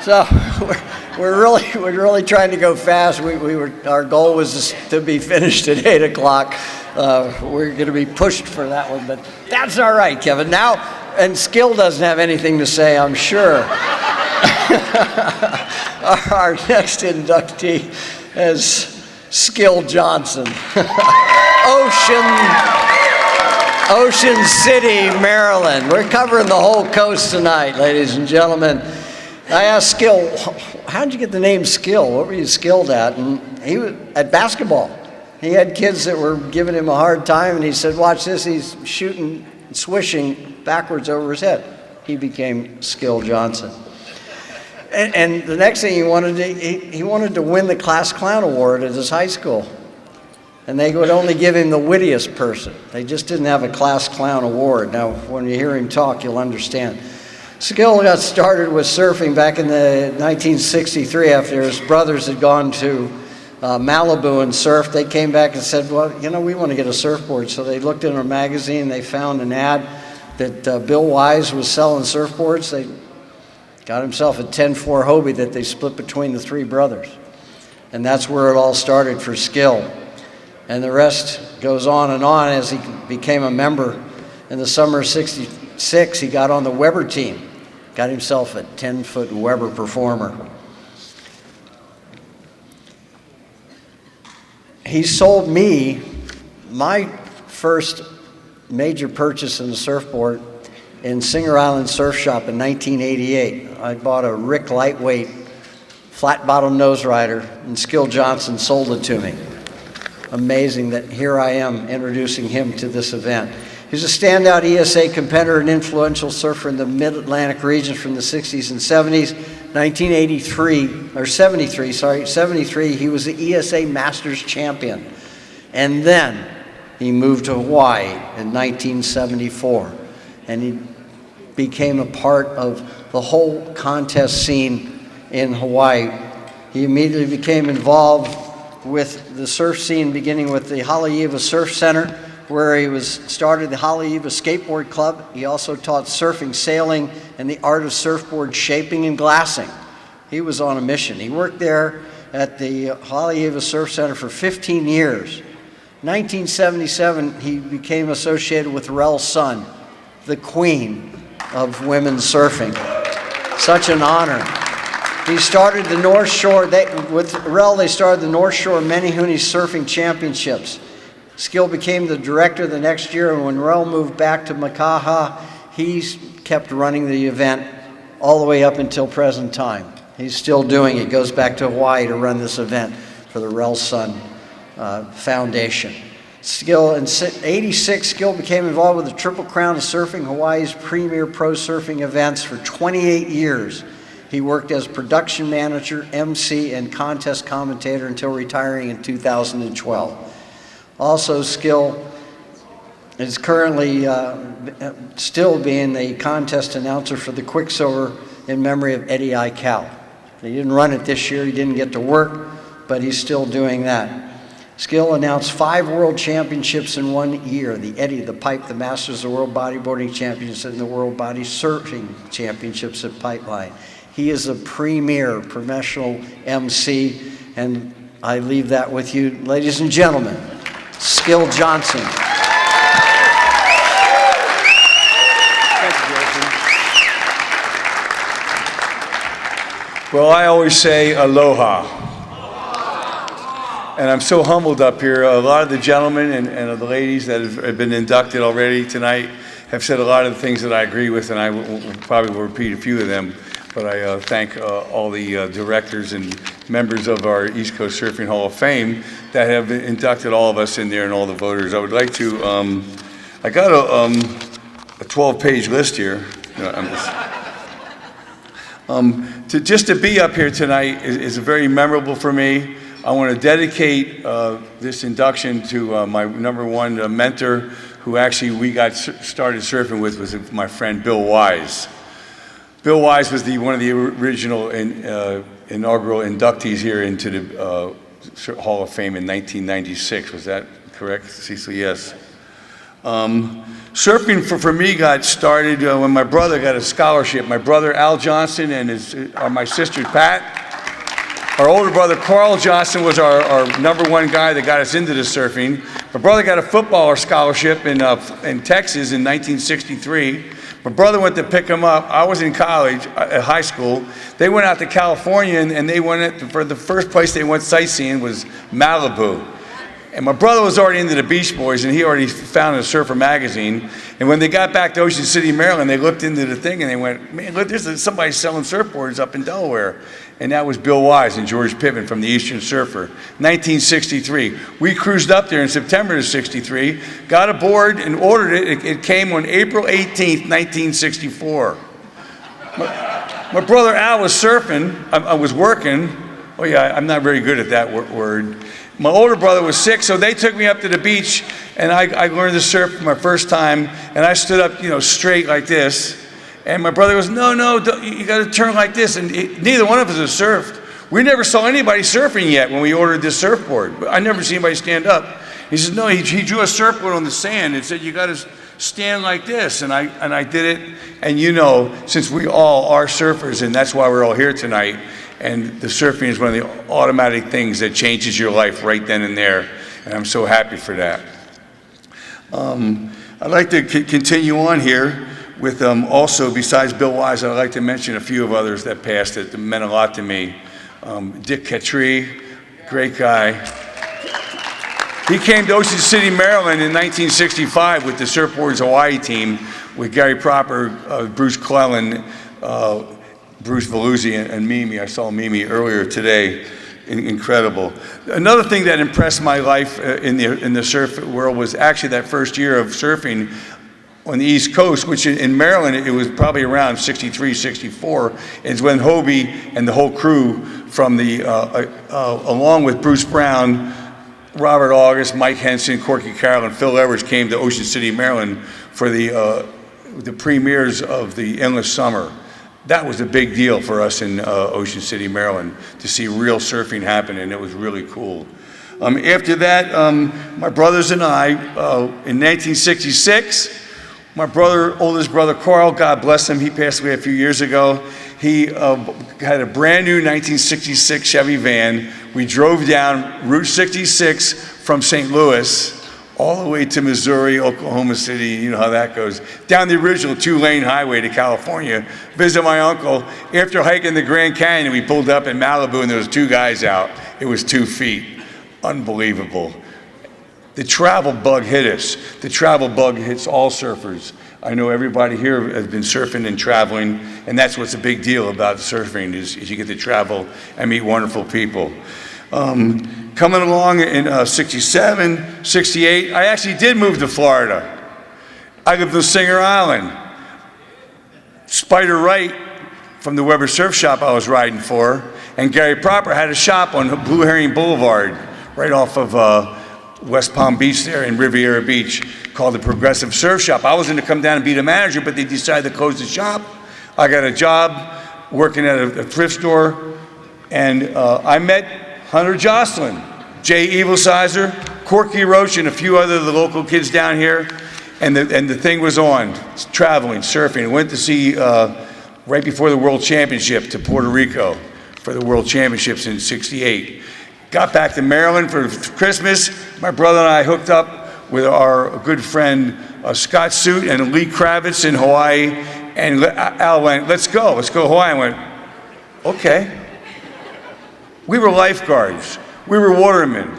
So we're really trying to go fast. Our goal was to be finished at 8 o'clock. We're going to be pushed for that one, but that's all right, Kevin. Now, and Skill doesn't have anything to say, I'm sure. Our next inductee is Skill Johnson. Ocean City, Maryland. We're covering the whole coast tonight, ladies and gentlemen. I asked Skill, how did you get the name Skill? What were you skilled at? And he was at basketball. He had kids that were giving him a hard time, and he said, watch this, he's shooting, swishing backwards over his head. He became Skill Johnson. And the next thing he wanted to win the Class Clown Award at his high school. And they would only give him the wittiest person. They just didn't have a Class Clown Award. Now, when you hear him talk, you'll understand. Skill got started with surfing back in the 1963 after his brothers had gone to Malibu and surfed. They came back and said, well, you know, we want to get a surfboard. So they looked in a magazine, they found an ad that Bill Wise was selling surfboards. They got himself a 10-4 Hobie that they split between the three brothers. And that's where it all started for Skill. And the rest goes on and on as he became a member. In the summer of '66, he got on the Weber team, got himself a 10-foot Weber performer. He sold me my first major purchase in the surfboard in Singer Island Surf Shop in 1988. I bought a Rick Lightweight flat bottom nose rider, and Skill Johnson sold it to me. Amazing that here I am introducing him to this event. He's a standout ESA competitor and influential surfer in the Mid-Atlantic region from the 60s and 70s. 73, he was the ESA Masters champion. And then he moved to Hawaii in 1974. And he became a part of the whole contest scene in Hawaii. He immediately became involved with the surf scene, beginning with the Haleiwa Surf Center, where he started the Haleiwa Skateboard Club. He also taught surfing, sailing, and the art of surfboard shaping and glassing. He was on a mission. He worked there at the Haleiwa Surf Center for 15 years. 1977, he became associated with Rel Sun, the queen of women's surfing. Such an honor. He started the North Shore, with Rel, they started the North Shore Menehune Surfing Championships. Skill became the director the next year, and when Rel moved back to Makaha, he kept running the event all the way up until present time. He's still doing it. Goes back to Hawaii to run this event for the Rel Sun Foundation. Skill, in '86, Skill became involved with the Triple Crown of Surfing, Hawaii's premier pro surfing events for 28 years. He worked as production manager, MC, and contest commentator until retiring in 2012. Also, Skill is currently still being the contest announcer for the Quicksilver in memory of Eddie Aikau. He didn't run it this year, he didn't get to work, but he's still doing that. Skill announced 5 world championships in 1 year: the Eddie, the Pipe, the Masters, the World Bodyboarding Championships, and the World Body Surfing Championships at Pipeline. He is a premier professional MC, and I leave that with you. Ladies and gentlemen, Skill Johnson. Thank you, Jason. Well, I always say aloha. And I'm so humbled up here. A lot of the gentlemen and the ladies that have been inducted already tonight have said a lot of the things that I agree with, and I probably will repeat a few of them. But I thank all the directors and members of our East Coast Surfing Hall of Fame that have inducted all of us in there and all the voters. I would like to, I got a 12-page list here. No, I'm just, to be up here tonight is very memorable for me. I want to dedicate this induction to my #1 mentor, who actually we got started surfing with, was my friend Bill Wise. Bill Wise was one of the original inaugural inductees here into the Hall of Fame in 1996. Was that correct, Cecil? Yes. Surfing for me got started when my brother got a scholarship. My brother Al Johnson and my sister Pat. Our older brother Carl Johnson was our number one guy that got us into the surfing. My brother got a football scholarship in Texas in 1963. My brother went to pick him up. I was in college, at high school. They went out to California, and they went for the first place they went sightseeing was Malibu. And my brother was already into the Beach Boys, and he already found a Surfer magazine. And when they got back to Ocean City, Maryland, they looked into the thing and they went, man, look, there's somebody selling surfboards up in Delaware. And that was Bill Wise and George Pittman from the Eastern Surfer, 1963. We cruised up there in September of 63, got aboard and ordered it. It came on April 18th, 1964. My brother Al was surfing, I was working. Oh yeah, I'm not very good at that word. My older brother was sick, so they took me up to the beach, and I learned to surf for my first time, and I stood up, straight like this, and my brother goes, no, you got to turn like this, and neither one of us has surfed. We never saw anybody surfing yet when we ordered this surfboard. I never seen anybody stand up. He says, no, he drew a surfboard on the sand and said, you got to stand like this, and I did it, and since we all are surfers, and that's why we're all here tonight, and the surfing is one of the automatic things that changes your life right then and there. And I'm so happy for that. I'd like to continue on here with also, besides Bill Wise, I'd like to mention a few of others that passed that meant a lot to me. Dick Catree, great guy. He came to Ocean City, Maryland in 1965 with the Surfboards Hawaii team with Gary Proper, Bruce Clellan, Bruce Veluzzi and Mimi. I saw Mimi earlier today. Incredible. Another thing that impressed my life in the surf world was actually that first year of surfing on the East Coast, which in Maryland, it was probably around 63, 64, is when Hobie and the whole crew from along with Bruce Brown, Robert August, Mike Henson, Corky Carroll, and Phil Edwards came to Ocean City, Maryland for the premieres of the Endless Summer. That was a big deal for us in Ocean City, Maryland, to see real surfing happen, and it was really cool. After that, my brothers and I, in 1966, my oldest brother Carl, God bless him, he passed away a few years ago. He had a brand new 1966 Chevy van. We drove down Route 66 from St. Louis all the way to Missouri, Oklahoma City, you know how that goes, down the original 2-lane highway to California, visit my uncle. After hiking the Grand Canyon, we pulled up in Malibu and there was 2 guys out. It was 2 feet. Unbelievable. The travel bug hit us. The travel bug hits all surfers. I know everybody here has been surfing and traveling, and that's what's a big deal about surfing is you get to travel and meet wonderful people. Coming along in 67, 68, I actually did move to Florida. I lived on Singer Island. Spider Wright from the Weber Surf Shop I was riding for, and Gary Proper had a shop on Blue Herring Boulevard, right off of West Palm Beach there in Riviera Beach, called the Progressive Surf Shop. I was going to come down and be the manager, but they decided to close the shop. I got a job working at a thrift store, and I met Hunter Jocelyn, Jay Evilsizer, Corky Roach, and a few other of the local kids down here, and the thing was on, traveling, surfing. I went to see, right before the World Championship, to Puerto Rico for the World Championships in '68. Got back to Maryland for Christmas. My brother and I hooked up with our good friend Scott Suit and Lee Kravitz in Hawaii, and Al went, let's go to Hawaii. I went, okay. We were lifeguards. We were watermen.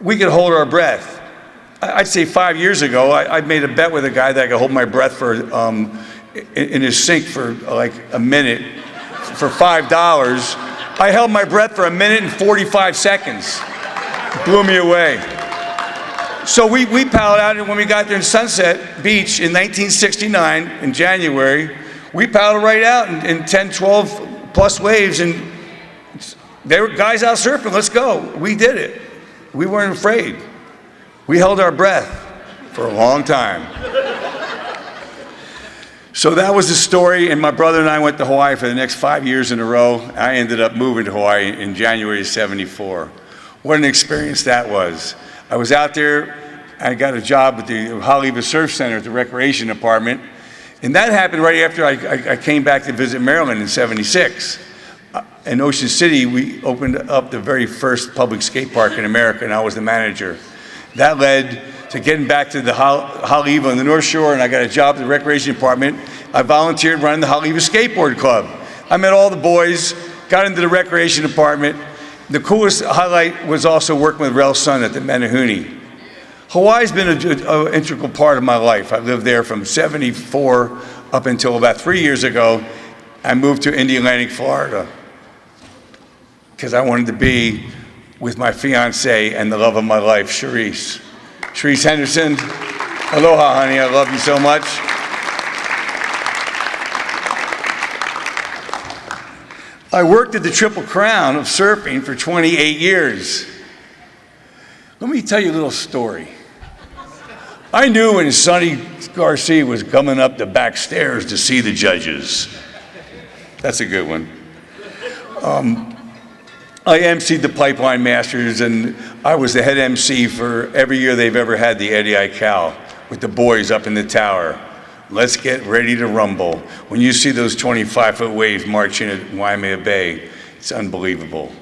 We could hold our breath. I'd say 5 years ago, I made a bet with a guy that I could hold my breath for in his sink for like a minute for $5. I held my breath for 1 minute and 45 seconds. Blew me away. So we paddled out, and when we got there in Sunset Beach in 1969, in January, we paddled right out in 10, 12 plus waves, and there were guys out surfing. Let's go. We did it. We weren't afraid. We held our breath for a long time. So that was the story, and my brother and I went to Hawaii for the next 5 years in a row. I ended up moving to Hawaii in January of '74. What an experience that was. I was out there I got a job at the Haleiwa Surf Center at the Recreation Department. And that happened right after I came back to visit Maryland in '76. In Ocean City, we opened up the very first public skate park in America, and I was the manager. That led to getting back to the Haleiwa on the North Shore, and I got a job at the Recreation Department. I volunteered running the Haleiwa Skateboard Club. I met all the boys, got into the Recreation Department. The coolest highlight was also working with Rel Sun at the Menehune. Hawaii's been an integral part of my life. I lived there from '74 up until about 3 years ago. I moved to Indian Landing, Florida, because I wanted to be with my fiance and the love of my life, Cherise. Cherise Henderson, aloha, honey, I love you so much. I worked at the Triple Crown of surfing for 28 years. Let me tell you a little story. I knew when Sonny Garcia was coming up the back stairs to see the judges. That's a good one. I emceed the Pipeline Masters, and I was the head MC for every year they've ever had the Eddie Aikau with the boys up in the tower. Let's get ready to rumble. When you see those 25-foot waves marching at Waimea Bay, it's unbelievable.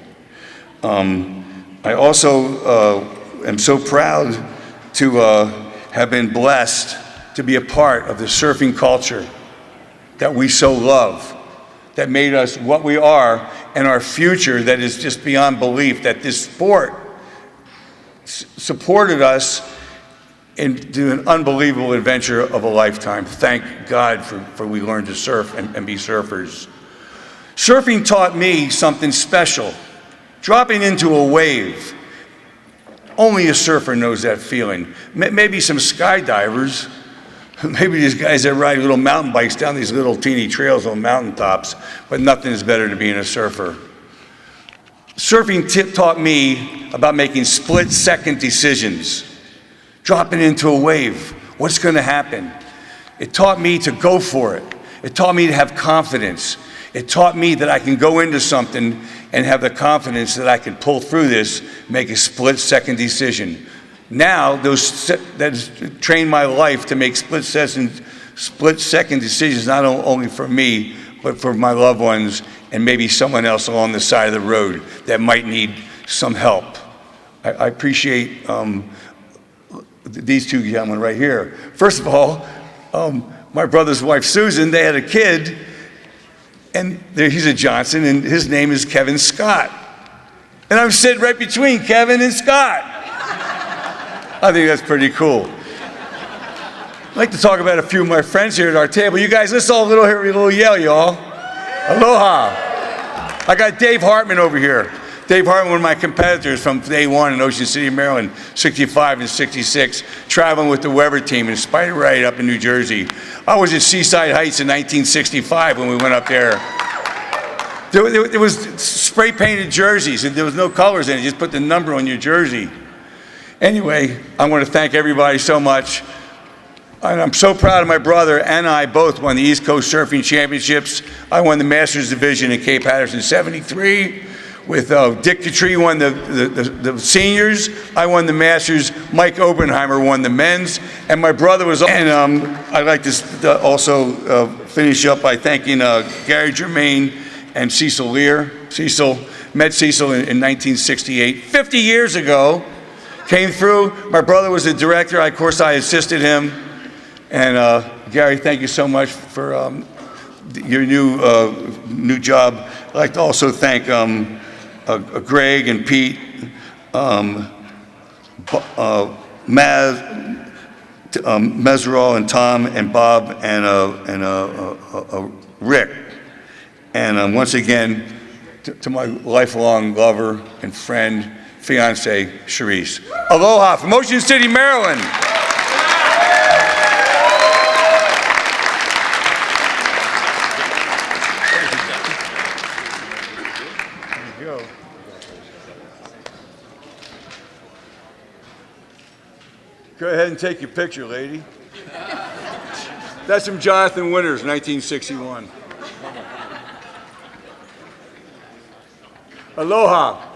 I also am so proud to have been blessed to be a part of the surfing culture that we so love, that made us what we are, and our future that is just beyond belief, that this sport supported us into an unbelievable adventure of a lifetime. Thank God for we learned to surf and be surfers. Surfing taught me something special. Dropping into a wave. Only a surfer knows that feeling. Maybe some skydivers, maybe these guys that ride little mountain bikes down these little teeny trails on mountaintops, but nothing is better than being a surfer. Surfing taught me about making split-second decisions. Dropping into a wave, what's gonna happen? It taught me to go for it. It taught me to have confidence. It taught me that I can go into something and have the confidence that I can pull through this, make a split-second decision. Now, that's trained my life to make split-second decisions, not only for me, but for my loved ones and maybe someone else along the side of the road that might need some help. I appreciate these two gentlemen right here. First of all, my brother's wife, Susan, they had a kid, and he's a Johnson, and his name is Kevin Scott. And I'm sitting right between Kevin and Scott. I think that's pretty cool. I'd like to talk about a few of my friends here at our table. You guys, let's all hear a little yell, y'all. Aloha. I got Dave Hartman over here. Dave Hartman, one of my competitors from day one in Ocean City, Maryland, '65 and '66, traveling with the Weber team in Spider Ride up in New Jersey. I was at Seaside Heights in 1965 when we went up there. There was spray painted jerseys, and there was no colors in it. You just put the number on your jersey. Anyway, I want to thank everybody so much. And I'm so proud of my brother and I both won the East Coast Surfing Championships. I won the Masters Division in Cape Hatteras '73. With Dick Cattree won the seniors. I won the Masters. Mike Oppenheimer won the men's. And my brother was, and I'd like to also finish up by thanking Gary Germain and Cecil Lear. Cecil, met Cecil in 1968, 50 years ago. Came through. My brother was the director. Of course, I assisted him. And Gary, thank you so much for your new job. I'd like to also thank Greg and Pete, Meserol and Tom and Bob and Rick. And once again, to my lifelong lover and friend, fiance, Cherise. Aloha from Ocean City, Maryland. Go ahead and take your picture, lady. That's from Jonathan Winters, 1961. Aloha.